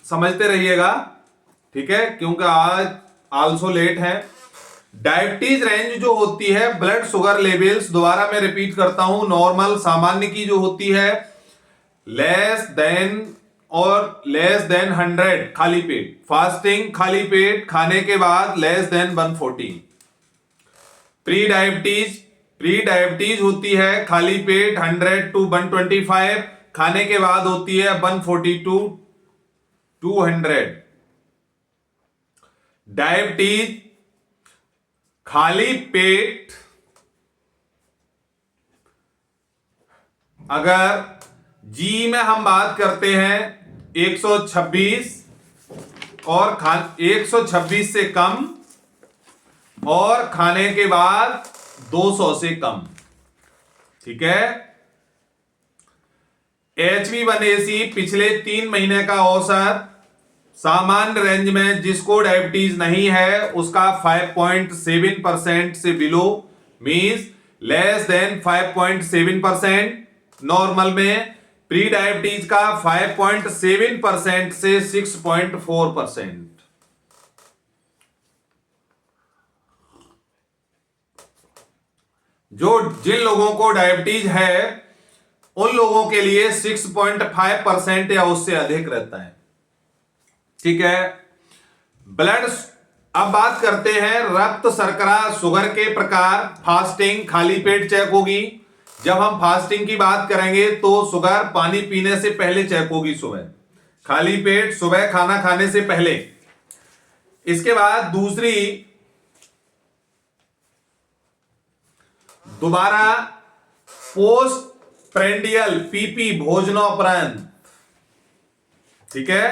समझते रहिएगा, ठीक है, क्योंकि आज आल्सो लेट है। डायबिटीज रेंज जो होती है, ब्लड शुगर लेवल्स, दोबारा मैं रिपीट करता हूं, नॉर्मल सामान्य की जो होती है लेस देन और लेस देन 100 खाली पेट, फास्टिंग खाली पेट खाने के बाद लेस देन 140। प्री डायबिटीज होती है खाली पेट 100 to 125, खाने के बाद होती है 140 to 200। डायबिटीज खाली पेट अगर जी में हम बात करते हैं 126 और 126 से कम और खाने के बाद 200 से कम, ठीक है। HbA1c पिछले 3 महीने का औसत सामान्य रेंज में, जिसको डायबिटीज नहीं है उसका 5.7% से below, means less than 5.7%। Normal में प्री डायबिटीज का 5.7% से 6.4%। जिन लोगों को डायबिटीज है उन लोगों के लिए 6.5% या उससे अधिक रहता है, ठीक है। ब्लड, अब बात करते हैं रक्त शर्करा शुगर के प्रकार। फास्टिंग खाली पेट चेक होगी। जब हम फास्टिंग की बात करेंगे तो शुगर पानी पीने से पहले चेक होगी, सुबह खाली पेट, सुबह खाना खाने से पहले। इसके बाद दूसरी, दोबारा पोस्ट प्रेंडियल पीपी, भोजनोपरांत, ठीक है,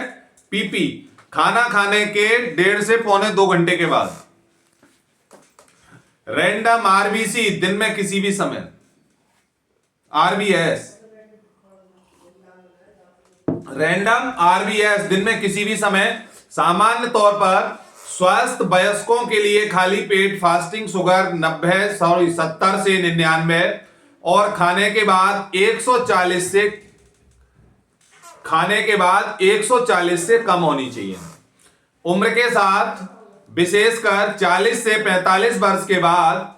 पीपी खाना खाने के 1.5 से पौने 2 घंटे के बाद। रैंडम आरबीसी दिन में किसी भी समय, आरबीएस, रैंडम आरबीएस दिन में किसी भी समय। सामान्य तौर पर स्वस्थ वयस्कों के लिए खाली पेट फास्टिंग शुगर 70 से 99 और खाने के बाद 140 से कम होनी चाहिए। उम्र के साथ, विशेषकर 40 से 45 वर्ष के बाद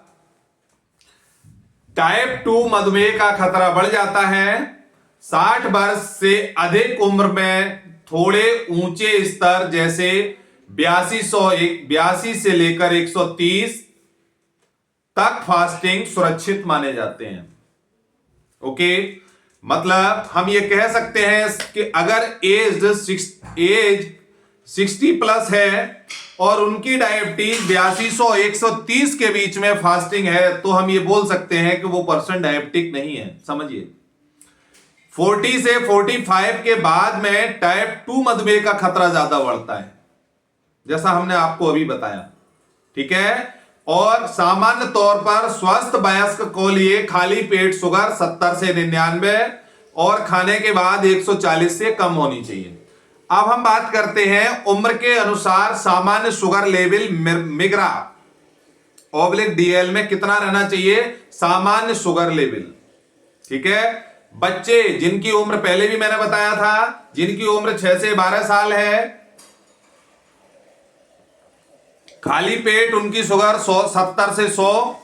टाइप 2 मधुमेह का खतरा बढ़ जाता है। 60 वर्ष से अधिक उम्र में थोड़े ऊंचे स्तर जैसे 82 से लेकर 130 तक फास्टिंग सुरक्षित माने जाते हैं। ओके, मतलब हम ये कह सकते हैं कि अगर एज 60 प्लस है और उनकी डायबिटीज 8200-130 के बीच में फास्टिंग है, तो हम ये बोल सकते हैं कि वो पर्सन डायबिटिक नहीं है। समझिए, 40 से 45 के बाद में टाइप 2 मधुमेह का खतरा ज्यादा बढ़ता है, जैसा हमने आपको अभी बताया, ठीक है। और सामान्य तौर पर स्वस्थ वयस्क को लिए खाली पेट शुगर 70 से 99 और खाने के बाद 140 से कम होनी चाहिए। अब हम बात करते हैं उम्र के अनुसार सामान्य शुगर लेवल मिग्रा /DL में कितना रहना चाहिए, सामान्य शुगर लेवल, ठीक है। बच्चे जिनकी उम्र पहले भी मैंने बताया था, जिनकी उम्र 6 से 12 साल है, खाली पेट उनकी शुगर 70 से 100,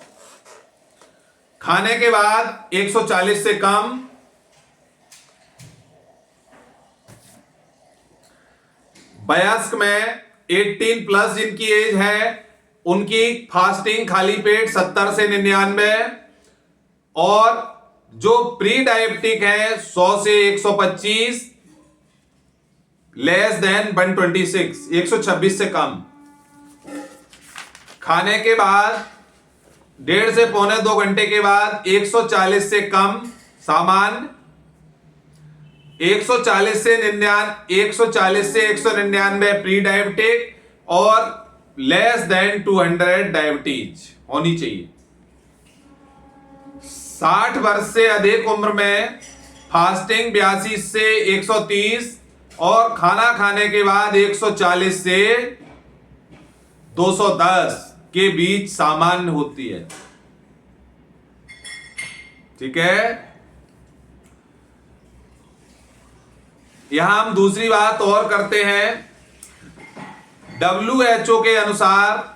खाने के बाद 140 से कम। वयस्क में 18 प्लस जिनकी एज है, उनकी फास्टिंग खाली पेट 70 से 99 और जो प्री डायबिटिक है 100 से 125, लेस देन 126, 126 से कम। खाने के बाद 1.5 से पौने 2 घंटे के बाद 140 से कम सामान्य, 140 से 199 प्री डायबिटिक और लेस देन 200 डायबिटीज होनी चाहिए। 60 वर्ष से अधिक उम्र में फास्टिंग 82 से 130 और खाना खाने के बाद 140 से 210 के बीच सामान्य होती है, ठीक है। यहां हम दूसरी बात और करते हैं। WHO के अनुसार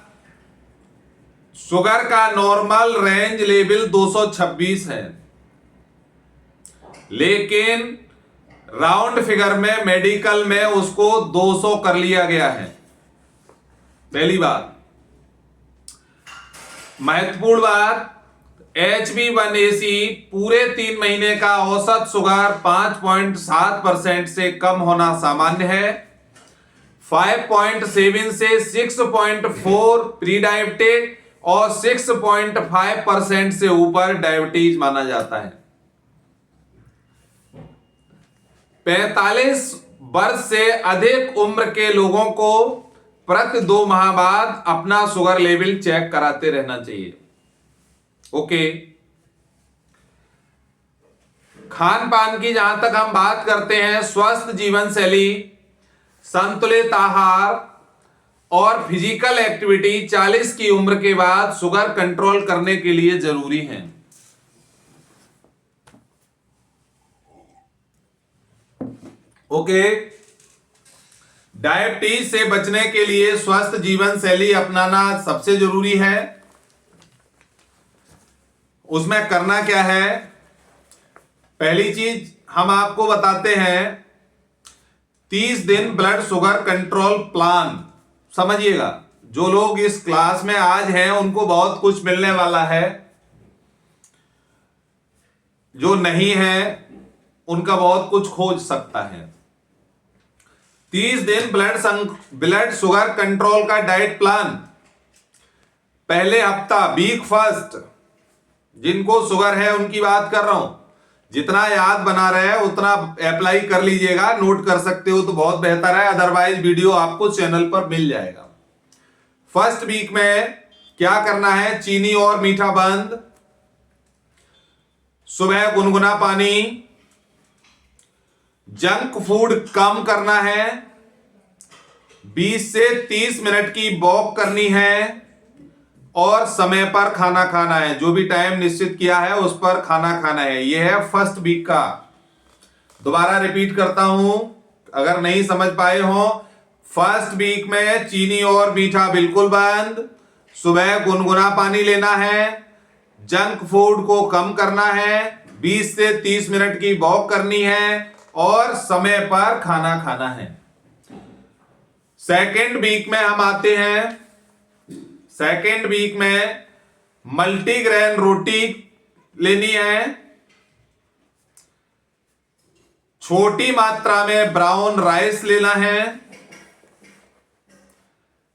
शुगर का नॉर्मल रेंज लेवल 226 है, लेकिन राउंड फिगर में मेडिकल में उसको 200 कर लिया गया है। पहली बात। महत्वपूर्ण बात, HB1AC पूरे 3 महीने का औसत शुगर 5.7% से कम होना सामान्य है। 5.7 से 6.4 प्री डायबिटिक और 6.5% से ऊपर डायबिटीज माना जाता है। 45 वर्ष से अधिक उम्र के लोगों को प्रति 2 माह बाद अपना शुगर लेवल चेक कराते रहना चाहिए। ओके। खान पान की जहां तक हम बात करते हैं, स्वस्थ जीवन शैली, संतुलित आहार और फिजिकल एक्टिविटी 40 की उम्र के बाद शुगर कंट्रोल करने के लिए जरूरी है। ओके। डायबिटीज से बचने के लिए स्वस्थ जीवन शैली अपनाना सबसे जरूरी है। उसमें करना क्या है? पहली चीज हम आपको बताते हैं 30 दिन ब्लड शुगर कंट्रोल प्लान। समझिएगा, जो लोग इस क्लास में आज हैं उनको बहुत कुछ मिलने वाला है, जो नहीं है उनका बहुत कुछ खोज सकता है। 30 दिन ब्लड शुगर कंट्रोल का डाइट प्लान। पहले हफ्ता वीक फर्स्ट, जिनको शुगर है उनकी बात कर रहा हूं, जितना याद बना रहे हैं उतना अप्लाई कर लीजिएगा। नोट कर सकते हो तो बहुत बेहतर है, अदरवाइज वीडियो आपको चैनल पर मिल जाएगा। फर्स्ट वीक में क्या करना है? चीनी और मीठा बंद, सुबह गुनगुना पानी, जंक फूड कम करना है, 20 से 30 मिनट की वॉक करनी है और समय पर खाना खाना है। जो भी टाइम निश्चित किया है उस पर खाना खाना है। यह है फर्स्ट वीक का। दोबारा रिपीट करता हूं अगर नहीं समझ पाए हो। फर्स्ट वीक में चीनी और मीठा बिल्कुल बंद, सुबह गुनगुना पानी लेना है, जंक फूड को कम करना है, 20 से 30 मिनट की वॉक करनी है और समय पर खाना खाना है। सेकेंड वीक में हम आते हैं। सेकेंड वीक में मल्टीग्रेन रोटी लेनी है, छोटी मात्रा में ब्राउन राइस लेना है,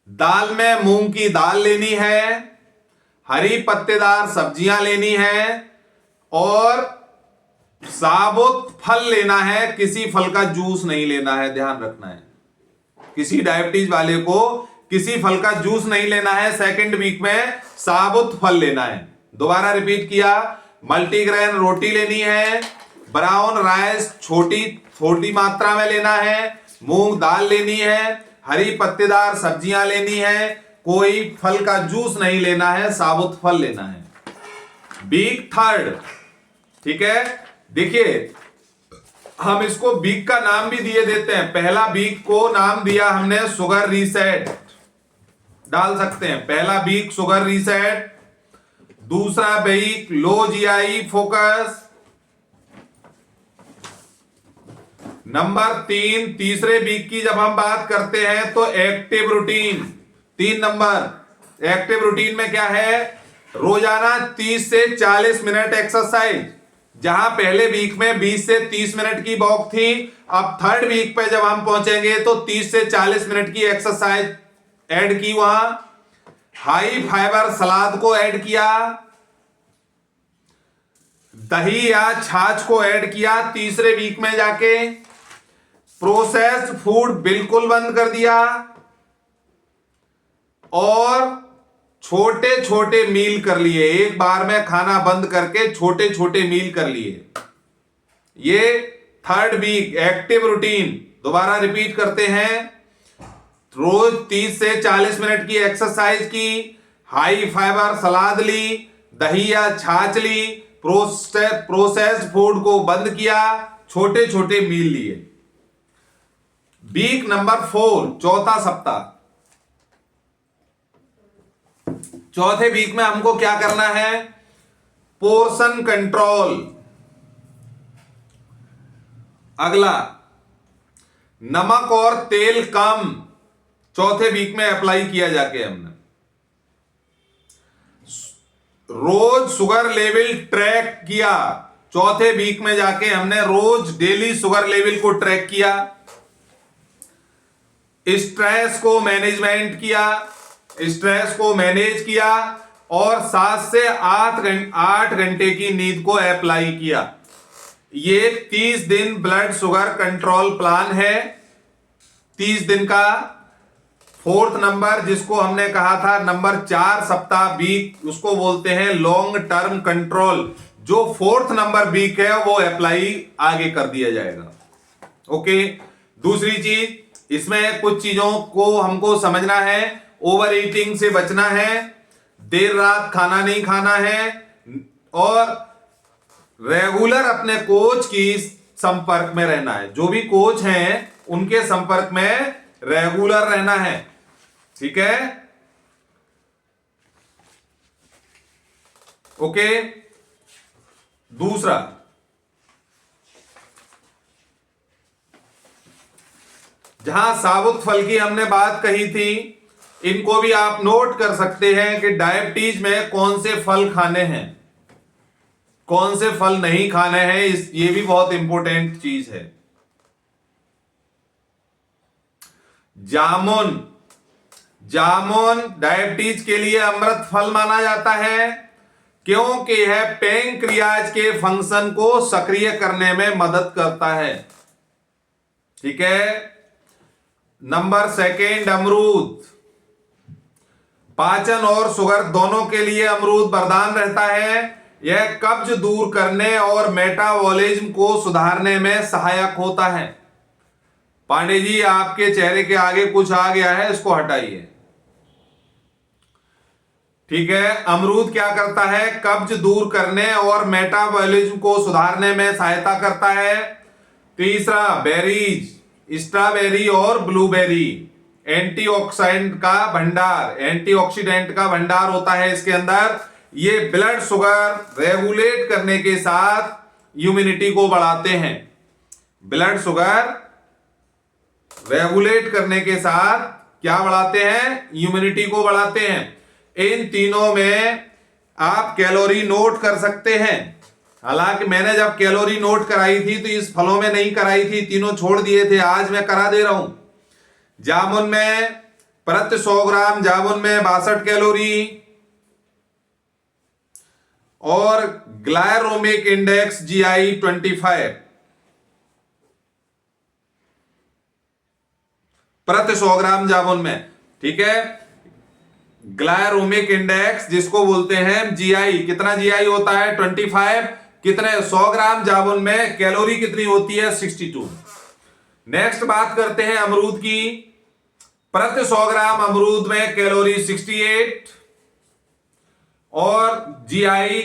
दाल में मूंग की दाल लेनी है, हरी पत्तेदार सब्जियां लेनी है और साबुत फल लेना है। किसी फल का जूस नहीं लेना है, ध्यान रखना है। किसी डायबिटीज वाले को किसी फल का जूस नहीं लेना है। सेकंड वीक में साबुत फल लेना है। दोबारा रिपीट किया, मल्टीग्रेन रोटी लेनी है, ब्राउन राइस छोटी मात्रा में लेना है, मूंग दाल लेनी है, हरी पत्तेदार सब्जियां लेनी है, कोई फल का जूस नहीं लेना है, साबुत फल लेना है। वीक थर्ड, ठीक है। देखिए हम इसको वीक का नाम भी दिए देते हैं। पहला वीक को नाम दिया हमने शुगर रीसेट, डाल सकते हैं। पहला वीक शुगर रीसेट, दूसरा week low GI focus, number 3 तीसरे वीक की जब हम बात करते हैं तो active routine. 3 number active routine में क्या है? रोजाना 30 से 40 मिनट एक्सरसाइज। जहां पहले वीक में 20 से 30 मिनट की वॉक थी, अब थर्ड वीक पे जब हम पहुंचेंगे तो 30 से 40 मिनट की एक्सरसाइज ऐड की। वहां हाई फाइबर सलाद को ऐड किया, दही या छाछ को ऐड किया। तीसरे वीक में जाके प्रोसेस्ड फूड बिल्कुल बंद कर दिया और छोटे छोटे मील कर लिए। एक बार में खाना बंद करके छोटे छोटे मील कर लिए। ये थर्ड वीक एक्टिव रूटीन। दोबारा रिपीट करते हैं, रोज 30 से 40 मिनट की एक्सरसाइज की, हाई फाइबर सलाद ली, दही या छाछ ली, प्रोसेस्ड फूड को बंद किया, छोटे छोटे मील लिए। वीक नंबर 4, चौथा सप्ताह। चौथे वीक में हमको क्या करना है? Portion control. अगला, नमक और तेल कम, चौथे वीक में अप्लाई किया जाके हमने। रोज शुगर लेवल ट्रैक किया, चौथे वीक में जाके हमने रोज डेली शुगर लेवल को ट्रैक किया। स्ट्रेस को मैनेजमेंट किया, स्ट्रेस को मैनेज किया और 7 से 8 घंटे की नींद को अप्लाई किया। ये 30 दिन ब्लड शुगर कंट्रोल प्लान है, 30 दिन का। फोर्थ नंबर जिसको हमने कहा था नंबर 4 सप्ताह वीक, उसको बोलते हैं लॉन्ग टर्म कंट्रोल। जो फोर्थ नंबर वीक है वो अप्लाई आगे कर दिया जाएगा। ओके, दूसरी चीज, इसमें कुछ चीजों को हमको समझना है। ओवर ईटिंग से बचना है, देर रात खाना नहीं खाना है और रेगुलर अपने कोच की संपर्क में रहना है। जो भी कोच हैं उनके संपर्क में रेगुलर रहना है, ठीक है? ओके, दूसरा, जहां साबुत फल की हमने बात कही थी, इनको भी आप नोट कर सकते हैं कि डायबिटीज में कौन से फल खाने हैं, कौन से फल नहीं खाने हैं। ये भी बहुत इंपॉर्टेंट चीज है। जामुन, जामुन डायबिटीज के लिए अमृत फल माना जाता है क्योंकि यह पैंक्रियाज के फंक्शन को सक्रिय करने में मदद करता है, ठीक है? नंबर 2, अमरूद। पाचन और शुगर दोनों के लिए अमरूद वरदान रहता है। यह कब्ज दूर करने और मेटाबॉलिज्म को सुधारने में सहायक होता है। पांडे जी, आपके चेहरे के आगे कुछ आ गया है, इसको हटाइए, ठीक है? अमरूद क्या करता है? कब्ज दूर करने और मेटाबॉलिज्म को सुधारने में सहायता करता है। तीसरा, बेरीज, स्ट्रॉबेरी और ब्लूबेरी एंटीऑक्सीडेंट का भंडार, एंटीऑक्सीडेंट का भंडार होता है इसके अंदर। ये ब्लड शुगर रेगुलेट करने के साथ इम्यूनिटी को बढ़ाते हैं। ब्लड शुगर रेगुलेट करने के साथ क्या बढ़ाते हैं? इम्यूनिटी को बढ़ाते हैं। इन तीनों में आप कैलोरी नोट कर सकते हैं। हालांकि मैंने जब कैलोरी नोट कराई थी तो इस फलों में नहीं कराई थी, तीनों छोड़ दिए थे, आज मैं करा दे रहा हूं। जामुन में प्रति 100 ग्राम जामुन में 62 कैलोरी और ग्लायरोमिक इंडेक्स GI 25 प्रति 100 ग्राम जामुन में, ठीक है? ग्लायरोमिक इंडेक्स जिसको बोलते हैं GI, कितना GI होता है? 25। कितने? 100 ग्राम जामुन में कैलोरी कितनी होती है? 62। नेक्स्ट बात करते हैं अमरूद की। प्रति 100 ग्राम अमरूद में कैलोरी 68 और GI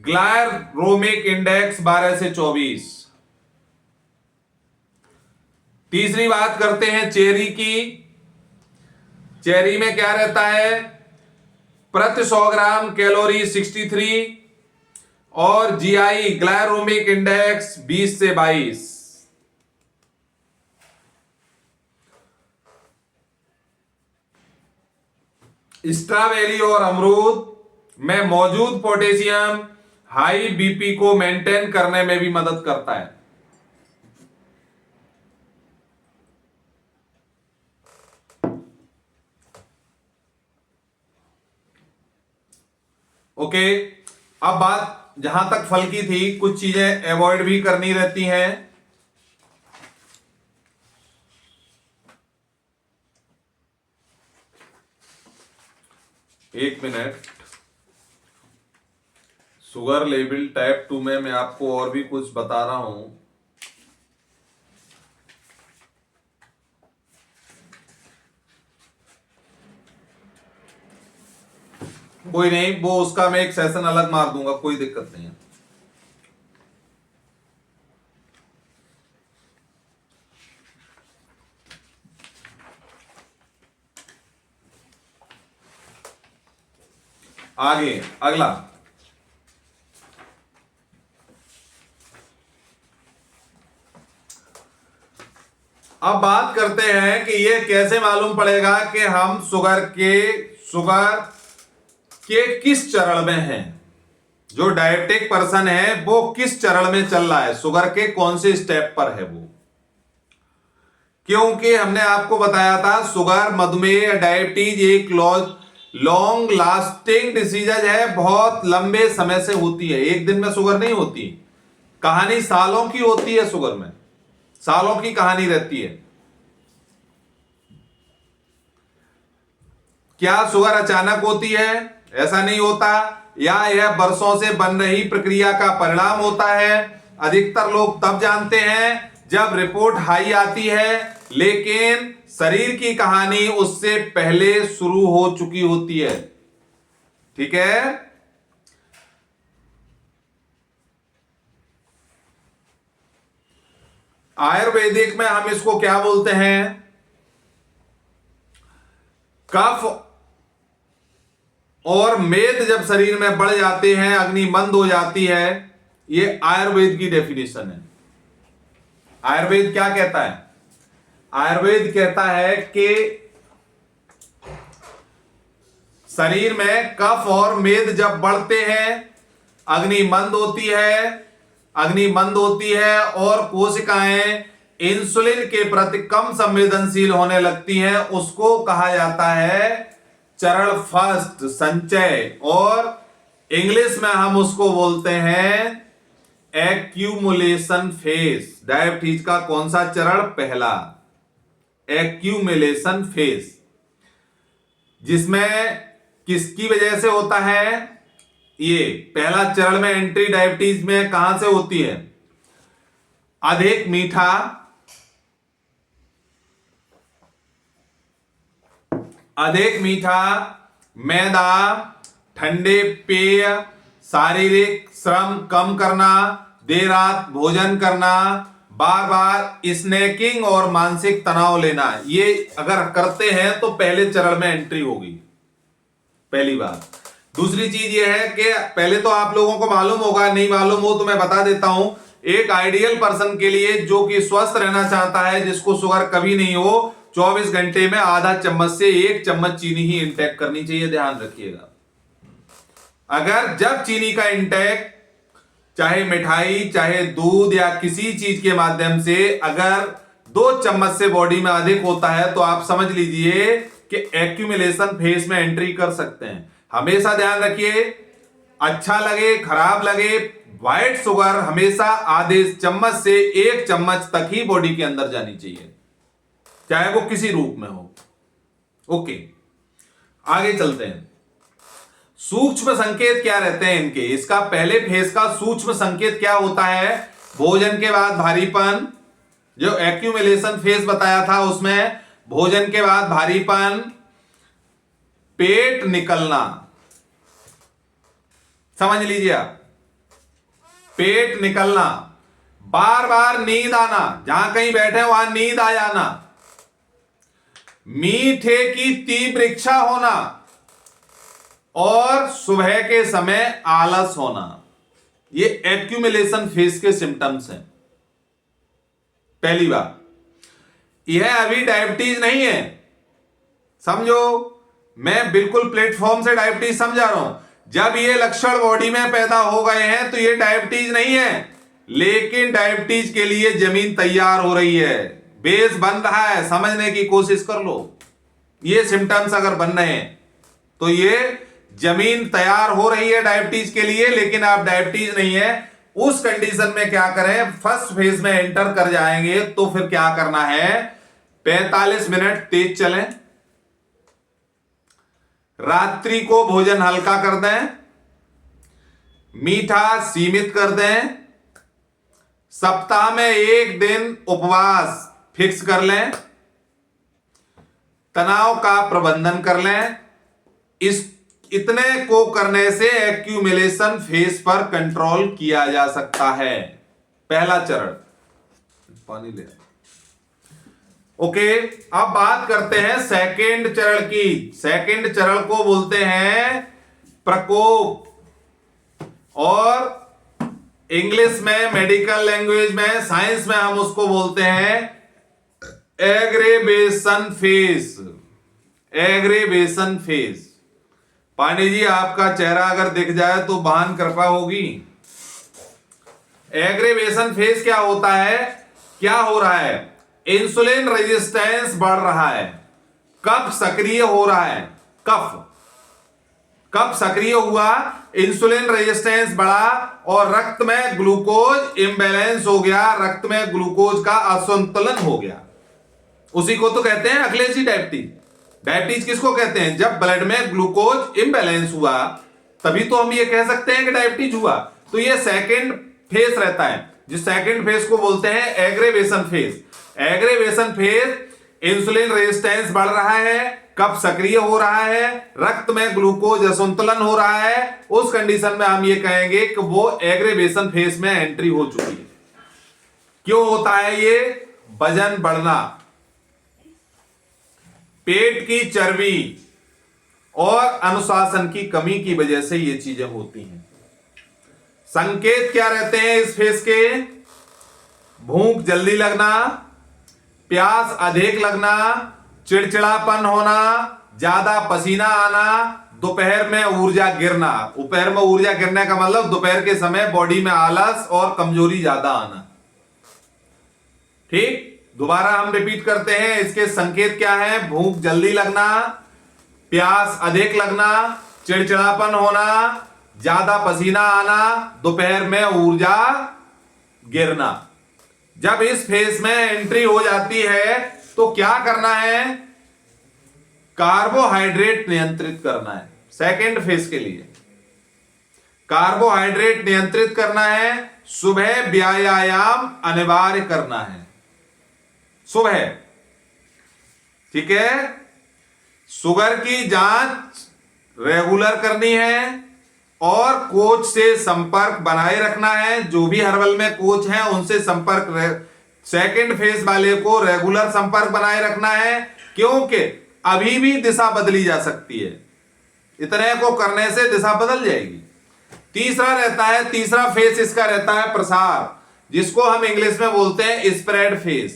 ग्लायरोमिक इंडेक्स 12 से 24। तीसरी बात करते हैं चेरी की। चेरी में क्या रहता है? प्रति 100 ग्राम कैलोरी 63 और GI ग्लायरोमिक इंडेक्स 20 से 22। स्ट्रॉबेरी और अमरूद में मौजूद पोटेशियम हाई बीपी को मेंटेन करने में भी मदद करता है। ओके, अब बात जहां तक फल की थी, कुछ चीजें अवॉइड भी करनी रहती हैं। एक मिनट, शुगर लेवल टाइप 2 में मैं आपको और भी कुछ बता रहा हूं। कोई नहीं, वो उसका मैं एक सेशन अलग मार दूंगा, कोई दिक्कत नहीं है। आगे अगला, अब बात करते हैं कि ये कैसे मालूम पड़ेगा कि हम शुगर के किस चरण में हैं। जो डायबिटिक पर्सन है वो किस चरण में चल रहा है, शुगर के कौन से स्टेप पर है वो। क्योंकि हमने आपको बताया था शुगर, मधुमेह या डायबिटीज एक लॉन्ग लास्टिंग डिसीज है, बहुत लंबे समय से होती है, एक दिन में शुगर नहीं होती। कहानी सालों की होती है, शुगर में सालों की कहानी रहती है। क्या शुगर अचानक होती है? ऐसा नहीं होता, या यह वर्षों से बन रही प्रक्रिया का परिणाम होता है। अधिकतर लोग तब जानते हैं जब रिपोर्ट हाई आती है, लेकिन शरीर की कहानी उससे पहले शुरू हो चुकी होती है। ठीक है, आयुर्वेदिक में हम इसको क्या बोलते हैं? कफ और मेद जब शरीर में बढ़ जाते हैं, अग्नि मंद हो जाती है। ये आयुर्वेद की डेफिनेशन है। आयुर्वेद क्या कहता है? आयुर्वेद कहता है कि शरीर में कफ और मेद जब बढ़ते हैं, अग्नि मंद होती है और कोशिकाएं इंसुलिन के प्रति कम संवेदनशील होने लगती हैं। उसको कहा जाता है चरण फर्स्ट, संचय, और इंग्लिश में हम उसको बोलते हैं एक्यूमुलेशन फेज। डायबिटीज का कौन सा चरण? पहला, एक्यूमुलेशन फेज, जिसमें किसकी वजह से होता है? ये पहला चरण में एंट्री डायबिटीज में कहां से होती है? अधिक मीठा, मैदा, ठंडे पेय, शारीरिक श्रम कम करना, देर रात भोजन करना, बार बार स्नैकिंग और मानसिक तनाव लेना। ये अगर करते हैं तो पहले चरण में एंट्री होगी, पहली बात। दूसरी चीज ये है कि पहले तो आप लोगों को मालूम होगा, नहीं मालूम हो तो मैं बता देता हूं। एक आइडियल पर्सन के लिए जो कि स्वस्थ रहना चाहता है, जिसको शुगर कभी नहीं हो, 24 घंटे में आधा चम्मच से 1 चम्मच चीनी ही इंटेक करनी चाहिए। ध्यान रखिएगा, अगर जब चीनी का इंटेक चाहे मिठाई, चाहे दूध या किसी चीज के माध्यम से अगर 2 चम्मच से बॉडी में अधिक होता है, तो आप समझ लीजिए कि एक्यूमुलेशन फेज में एंट्री कर सकते हैं। हमेशा ध्यान रखिए, अच्छा लगे खराब लगे, व्हाइट शुगर हमेशा आधे चम्मच से 1 चम्मच तक ही बॉडी के अंदर जानी चाहिए, चाहे वो किसी रूप में हो। ओके, आगे चलते हैं। सूक्ष्म संकेत क्या रहते हैं इनके? इसका पहले फेज का सूक्ष्म संकेत क्या होता है? भोजन के बाद भारीपन, जो एक्यूमुलेशन फेज बताया था उसमें भोजन के बाद भारीपन, पेट निकलना, समझ लीजिए आप, पेट निकलना, बार बार नींद आना, जहां कहीं बैठे वहां नींद आ जाना, मीठे की तीव्र इच्छा होना और सुबह के समय आलस होना। ये एक्यूमुलेशन फेज के सिम्टम्स हैं। पहली बात, यह अभी डायबिटीज नहीं है, समझो, मैं बिल्कुल प्लेटफॉर्म से डायबिटीज समझा रहा हूं। जब ये लक्षण बॉडी में पैदा हो गए हैं तो ये डायबिटीज नहीं है, लेकिन डायबिटीज के लिए जमीन तैयार हो रही है, बेस बन रहा है। समझने की कोशिश कर लो, ये सिम्टम्स अगर बन रहे हैं तो ये जमीन तैयार हो रही है डायबिटीज के लिए, लेकिन आप डायबिटीज नहीं है। उस कंडीशन में क्या करें? फर्स्ट फेज में एंटर कर जाएंगे तो फिर क्या करना है? 45 मिनट तेज चलें, रात्रि को भोजन हल्का कर दें, मीठा सीमित कर दें, सप्ताह में 1 दिन उपवास फिक्स कर लें, तनाव का प्रबंधन कर लें। इतने को करने से एक्यूमुलेशन फेज पर कंट्रोल किया जा सकता है। पहला चरण, पानी ले। ओके, अब बात करते हैं सेकंड चरण की। सेकंड चरण को बोलते हैं प्रकोप, और इंग्लिश में, मेडिकल लैंग्वेज में, साइंस में हम उसको बोलते हैं aggravation phase. Aggravation phase. Pandey ji आपका चेहरा अगर दिख जाए तो महान कृपा होगी। एग्रेवेशन फेज क्या होता है? क्या हो रहा है? इंसुलिन रेजिस्टेंस बढ़ रहा है, कफ सक्रिय हो रहा है। कफ सक्रिय हुआ, इंसुलिन रेजिस्टेंस बढ़ा और रक्त में ग्लूकोज इम्बैलेंस हो गया, रक्त में ग्लूकोज का असंतुलन हो गया। उसी को तो कहते हैं अखिलेश जी डायबिटीज। डायबिटीज किसको कहते हैं? जब ब्लड में ग्लूकोज इम्बैलेंस हुआ तभी तो हम ये कह सकते हैं कि डायबिटीज हुआ। तो ये सेकंड फेज रहता है, जिस सेकंड फेज को बोलते हैं aggravation phase. Aggravation phase, insulin resistance बढ़ रहा है, कफ सक्रिय हो रहा है, रक्त में ग्लूकोज असंतुलन हो रहा है, उस कंडीशन में हम ये कहेंगे कि वो एग्रेवेशन फेज में एंट्री हो चुकी है। क्यों होता है ये? वजन बढ़ना, पेट की चर्बी और अनुशासन की कमी की वजह से ये चीजें होती हैं। संकेत क्या रहते हैं इस फेज के? भूख जल्दी लगना, प्यास अधिक लगना, चिड़चिड़ापन होना, ज्यादा पसीना आना, दोपहर में ऊर्जा गिरना। दोपहर में ऊर्जा गिरने का मतलब दोपहर के समय बॉडी में आलस और कमजोरी ज्यादा आना। ठीक, दोबारा हम रिपीट करते हैं। इसके संकेत क्या है? भूख जल्दी लगना, प्यास अधिक लगना, चिड़चिड़ापन होना, ज्यादा पसीना आना, दोपहर में ऊर्जा गिरना। जब इस फेज में एंट्री हो जाती है तो क्या करना है? कार्बोहाइड्रेट नियंत्रित करना है। सेकेंड फेज के लिए कार्बोहाइड्रेट नियंत्रित करना है। सुबह व्यायाम अनिवार्य करना है। सुबह, ठीक है। शुगर की जांच रेगुलर करनी है और कोच से संपर्क बनाए रखना है। जो भी हर्बल में कोच हैं उनसे संपर्क, सेकंड फेज वाले को रेगुलर संपर्क बनाए रखना है, क्योंकि अभी भी दिशा बदली जा सकती है। इतने को करने से दिशा बदल जाएगी। तीसरा रहता है, तीसरा फेज इसका रहता है प्रसार, जिसको हम इंग्लिश में बोलते हैं स्प्रेड फेज।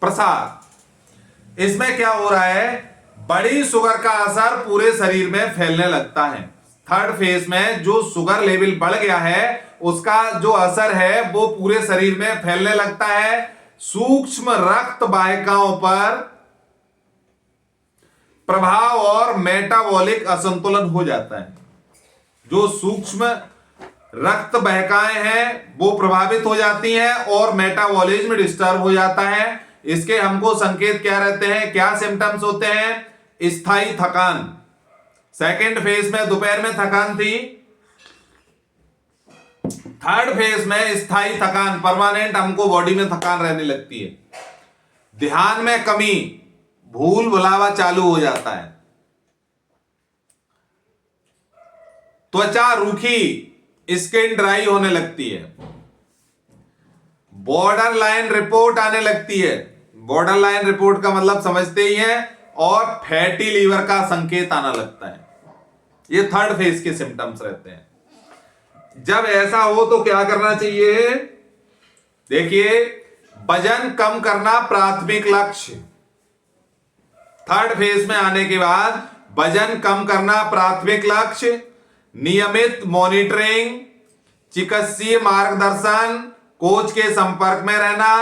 प्रसार, इसमें क्या हो रहा है? बड़ी शुगर का असर पूरे शरीर में फैलने लगता है। थर्ड फेज में जो शुगर लेवल बढ़ गया है उसका जो असर है वो पूरे शरीर में फैलने लगता है। सूक्ष्म रक्त वाहिकाओं पर प्रभाव और मेटाबॉलिक असंतुलन हो जाता है। जो सूक्ष्म रक्त वाहिकाएं हैं वो प्रभावित हो जाती हैं और मेटाबॉलिज्म डिस्टर्ब हो जाता है। इसके हमको संकेत क्या रहते हैं? क्या सिम्टम्स होते हैं? स्थायी थकान। सेकेंड फेज में दोपहर में थकान थी, थर्ड फेज में स्थायी थकान, परमानेंट हमको बॉडी में थकान रहने लगती है। ध्यान में कमी, भूल भुलावा चालू हो जाता है। त्वचा रूखी, स्किन ड्राई होने लगती है। बॉर्डर लाइन रिपोर्ट आने लगती है। बॉर्डर लाइन रिपोर्ट का मतलब समझते ही हैं। और फैटी लीवर का संकेत आना लगता है। ये थर्ड फेज के सिम्टम्स रहते हैं। जब ऐसा हो तो क्या करना चाहिए? देखिए, वजन कम करना प्राथमिक लक्ष्य। थर्ड फेज में आने के बाद वजन कम करना प्राथमिक लक्ष्य। नियमित मॉनिटरिंग, चिकित्सीय मार्गदर्शन, कोच के संपर्क में रहना।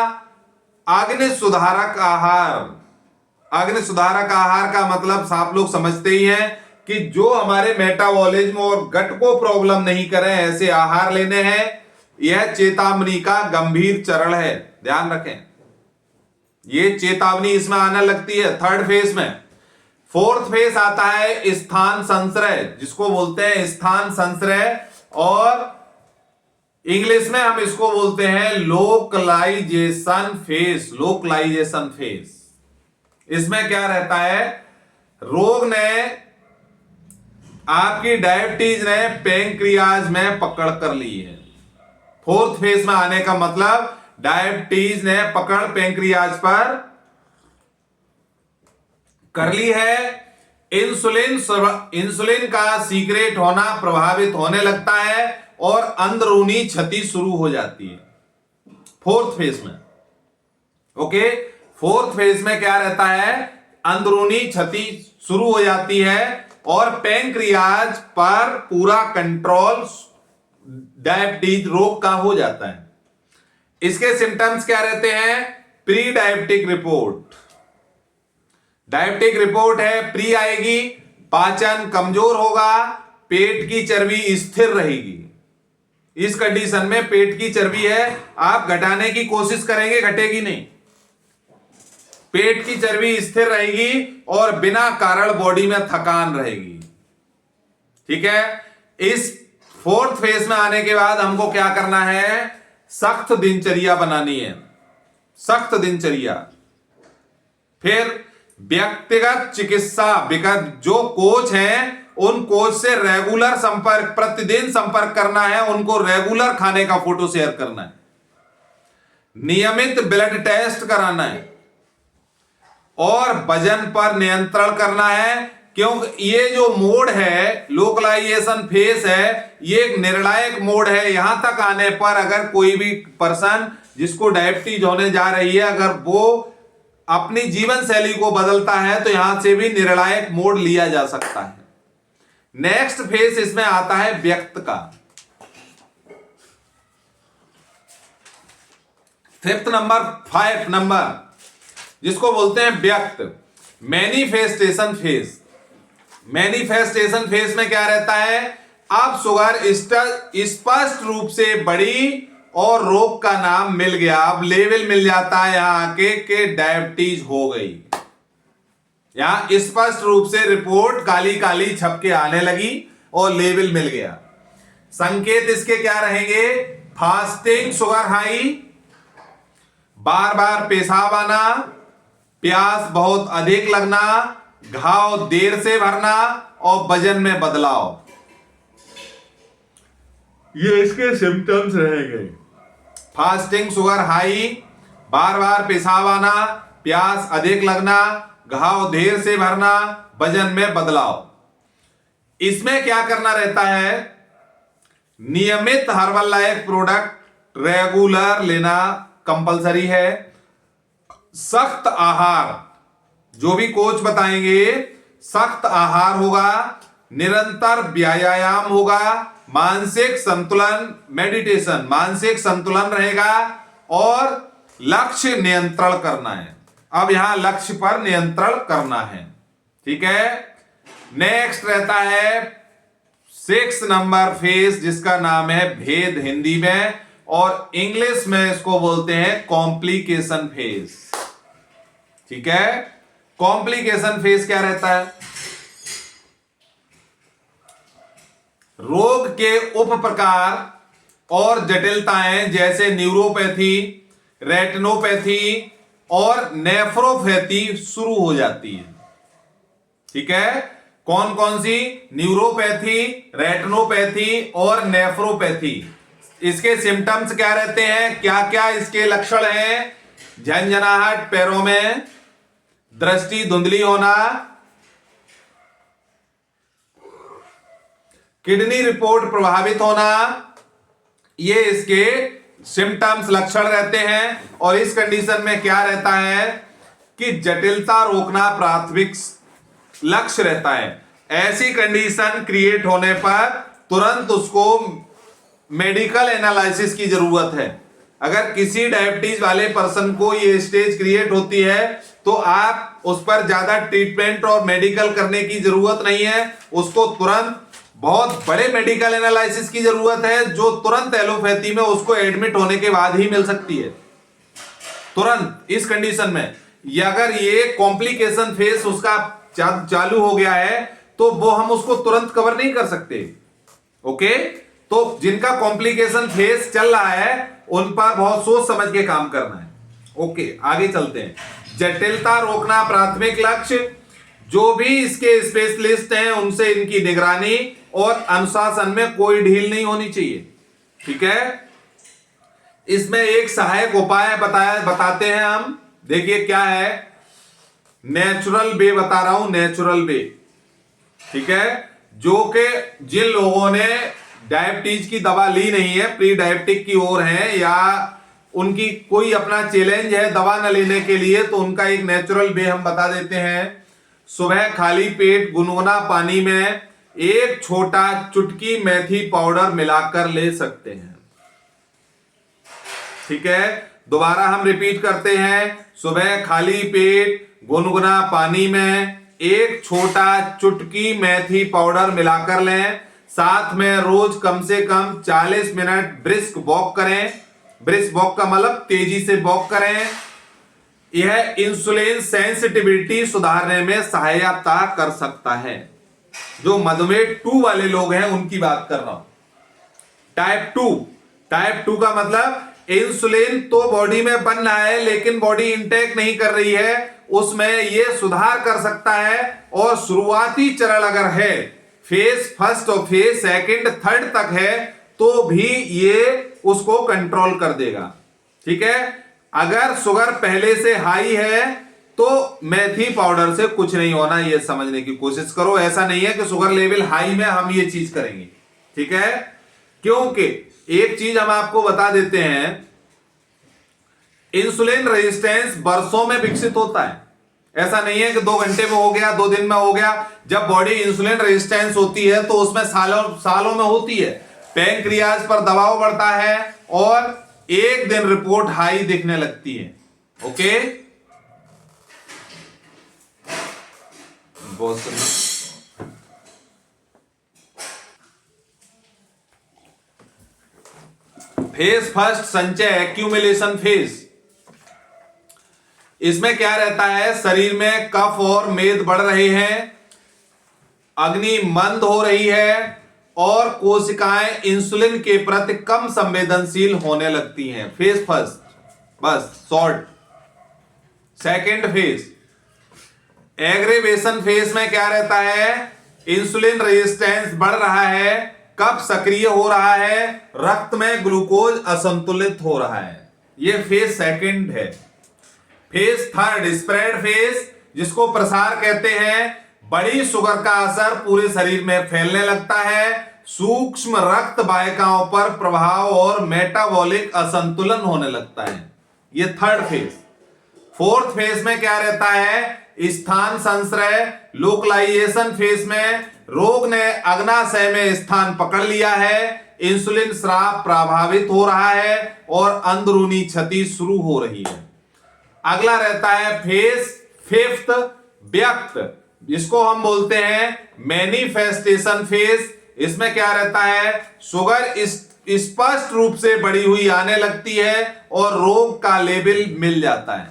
अग्नि सुधारक आहार। अग्नि सुधारक आहार का मतलब आप लोग समझते ही हैं कि जो हमारे मेटाबॉलिज्म और गट को प्रॉब्लम नहीं करें ऐसे आहार लेने हैं। यह चेतावनी का गंभीर चरण है, ध्यान रखें। ये चेतावनी इसमें आने लगती है थर्ड फेज में। फोर्थ फेज आता है स्थान संश्रय, जिसको बोलते हैं स्थान संश्रय, और इंग्लिश में हम इसको बोलते हैं लोकलाइजेशन फेज। लोकलाइजेशन फेज, इसमें क्या रहता है? रोग ने, आपकी डायबिटीज ने पैंक्रियाज में पकड़ कर ली है। फोर्थ फेज में आने का मतलब डायबिटीज ने पकड़ पैंक्रियाज पर कर ली है। इंसुलिन का सीक्रेट होना प्रभावित होने लगता है और अंदरूनी क्षति शुरू हो जाती है फोर्थ फेज में। ओके, फोर्थ फेज में क्या रहता है, अंदरूनी क्षति शुरू हो जाती है और पैंक्रियाज पर पूरा कंट्रोल डायबिटीज रोग का हो जाता है। इसके सिम्टम्स क्या रहते हैं, pre diabetic report. Diabetic report है, प्री आएगी, पाचन कमजोर होगा, पेट की चर्बी स्थिर रहेगी। इस कंडीशन में पेट की चर्बी है, आप घटाने की कोशिश करेंगे, घटेगी नहीं। पेट की चर्बी स्थिर रहेगी और बिना कारण बॉडी में थकान रहेगी। ठीक है, इस फोर्थ फेज में आने के बाद हमको क्या करना है, सख्त दिनचर्या बनानी है, सख्त दिनचर्या। फिर व्यक्तिगत चिकित्सा, जो कोच हैं उन कोच से रेगुलर संपर्क, प्रतिदिन संपर्क करना है, उनको रेगुलर खाने का फोटो शेयर करना है, नियमित ब्लड टेस्ट कराना है और वजन पर नियंत्रण करना है। क्योंकि ये जो मोड है, लोकलाइजेशन फेज है, ये एक निर्णायक मोड है। यहां तक आने पर अगर कोई भी पर्सन जिसको डायबिटीज होने जा रही है, अगर वो अपनी जीवन शैली को बदलता है तो यहां से भी निर्णायक मोड लिया जा सकता है। नेक्स्ट फेज इसमें आता है व्यक्त का। फिफ्थ नंबर, 5 नंबर, जिसको बोलते हैं व्यक्त, मैनिफेस्टेशन फेज। मैनिफेस्टेशन फेज में क्या रहता है, अब शुगर स्पष्ट रूप से बढ़ी और रोग का नाम मिल गया, अब लेवल मिल जाता है यहां आके के डायबिटीज हो गई। यहां स्पष्ट रूप से रिपोर्ट काली काली छप के आने लगी और लेवल मिल गया। संकेत इसके क्या रहेंगे, फास्टिंग शुगर हाई, बार बार पेशाब आना, प्यास बहुत अधिक लगना, घाव देर से भरना और वजन में बदलाव, ये इसके सिम्टम्स रहेंगे। फास्टिंग शुगर हाई, बार बार पेशाब आना, प्यास अधिक लगना, घाव देर से भरना, वजन में बदलाव। इसमें क्या करना रहता है, नियमित हर्बल लाइफ प्रोडक्ट रेगुलर लेना कंपलसरी है। सख्त आहार, जो भी कोच बताएंगे, सख्त आहार होगा, निरंतर व्यायाम होगा, मानसिक संतुलन, मेडिटेशन, मानसिक संतुलन रहेगा और लक्ष्य नियंत्रण करना है। अब यहां लक्ष्य पर नियंत्रण करना है। ठीक है, नेक्स्ट रहता है 6 नंबर फेज, जिसका नाम है भेद हिंदी में, और इंग्लिश में इसको बोलते हैं कॉम्प्लिकेशन फेज। ठीक है, कॉम्प्लिकेशन फेज क्या रहता है, रोग के उप प्रकार और जटिलताएं जैसे न्यूरोपैथी, रेटिनोपैथी और नेफ्रोपैथी शुरू हो जाती है। ठीक है, कौन कौन सी, न्यूरोपैथी, रेटिनोपैथी और नेफ्रोपैथी। इसके सिम्टम्स क्या रहते हैं, क्या क्या इसके लक्षण हैं, झंझनाहट पैरों में, दृष्टि धुंधली होना, किडनी रिपोर्ट प्रभावित होना, ये इसके सिम्टम्स लक्षण रहते हैं। और इस कंडीशन में क्या रहता है कि जटिलता रोकना प्राथमिक लक्ष्य रहता है। ऐसी कंडीशन क्रिएट होने पर तुरंत उसको मेडिकल एनालिसिस की जरूरत है। अगर किसी डायबिटीज वाले पर्सन को ये स्टेज क्रिएट होती है तो आप उस पर ज्यादा ट्रीटमेंट और मेडिकल करने की जरूरत नहीं है, उसको तुरंत बहुत बड़े मेडिकल एनालिसिस की जरूरत है, जो तुरंत एलोपैथी में उसको एडमिट होने के बाद ही मिल सकती है, तुरंत। इस कंडीशन में अगर ये कॉम्प्लिकेशन फेस उसका चालू हो गया है तो वो हम उसको तुरंत कवर नहीं कर सकते। ओके, तो जिनका कॉम्प्लिकेशन फेस चल रहा है उन पर बहुत सोच समझ के काम करना है। ओके, आगे चलते हैं। जटिलता रोकना प्राथमिक लक्ष्य, जो भी इसके स्पेशलिस्ट हैं उनसे इनकी निगरानी और अनुशासन में कोई ढील नहीं होनी चाहिए। ठीक है, इसमें एक सहायक उपाय बताते हैं हम, देखिए क्या है, नेचुरल वे बता रहा हूं, नेचुरल वे। ठीक है, जो कि जिन लोगों ने डायबिटीज की दवा ली नहीं है, प्री डायबिटिक की ओर है, या उनकी कोई अपना चैलेंज है दवा न लेने के लिए, तो उनका एक नेचुरल वे हम बता देते हैं। सुबह खाली पेट गुनगुना पानी में एक छोटा चुटकी मेथी पाउडर मिलाकर ले सकते हैं। ठीक है, दोबारा हम रिपीट करते हैं। सुबह खाली पेट गुनगुना पानी में एक छोटा चुटकी मेथी पाउडर मिलाकर लें। साथ में रोज कम से कम 40 मिनट ब्रिस्क वॉक करें। ब्रिस्क वॉक का मतलब तेजी से वॉक करें। यह इंसुलिन सेंसिटिविटी सुधारने में सहायता कर सकता है। जो मधुमेह 2 वाले लोग हैं उनकी बात कर रहा हूं। टाइप 2 का मतलब इंसुलिन तो बॉडी में बन रहा है लेकिन बॉडी इंटेक नहीं कर रही है, उसमें यह सुधार कर सकता है। और शुरुआती चरण अगर है, फेज फर्स्ट और फेज सेकंड थर्ड तक है, तो भी ये उसको कंट्रोल कर देगा। ठीक है, अगर शुगर पहले से हाई है तो मेथी पाउडर से कुछ नहीं होना, यह समझने की कोशिश करो। ऐसा नहीं है कि शुगर लेवल हाई में हम ये चीज करेंगे। ठीक है, क्योंकि एक चीज हम आपको बता देते हैं, इंसुलिन रेजिस्टेंस बरसों में विकसित होता है। ऐसा नहीं है कि 2 घंटे में हो गया, 2 दिन में हो गया। जब बॉडी इंसुलिन रेजिस्टेंस होती है तो उसमें सालों में होती है। पैंक्रियाज पर दबाव बढ़ता है और एक दिन रिपोर्ट हाई दिखने लगती है। ओके, बहुत फेज फर्स्ट संचय एक्यूमुलेशन फेज। इसमें क्या रहता है, शरीर में कफ और मेद बढ़ रहे हैं, अग्नि मंद हो रही है और कोशिकाएं इंसुलिन के प्रति कम संवेदनशील होने लगती हैं। फेज फर्स्ट, बस short. Second phase aggravation phase में क्या रहता है, इंसुलिन रेजिस्टेंस बढ़ रहा है, कफ सक्रिय हो रहा है, रक्त में ग्लूकोज असंतुलित हो रहा है। यह फेज सेकंड है। फेज थर्ड स्प्रेड फेज, जिसको प्रसार कहते हैं, बड़ी शुगर का असर पूरे शरीर में फैलने लगता है, सूक्ष्म रक्त वाहिकाओं पर प्रभाव और मेटाबॉलिक असंतुलन होने लगता है। यह थर्ड फेज। फोर्थ फेज में क्या रहता है, स्थान संश्रय लोकलाइजेशन फेज में रोग ने अग्नाशय में स्थान पकड़ लिया है, इंसुलिन स्राव प्रभावित हो रहा है और अंदरूनी क्षति शुरू हो रही है। अगला रहता है फेज फिफ्थ व्यक्त, जिसको हम बोलते हैं मैनिफेस्टेशन फेज। इसमें क्या रहता है, शुगर स्पष्ट रूप से बढ़ी हुई आने लगती है और रोग का लेवल मिल जाता है।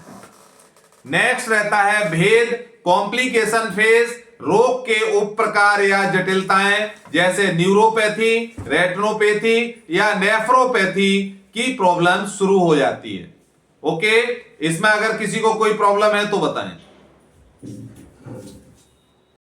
नेक्स्ट रहता है भेद कॉम्प्लिकेशन फेज, रोग के उप प्रकार या जटिलताएं जैसे न्यूरोपैथी, रेटिनोपैथी या नेफ्रोपैथी की प्रॉब्लम शुरू हो जाती है। ओके, इसमें अगर किसी को कोई प्रॉब्लम है तो बताएं।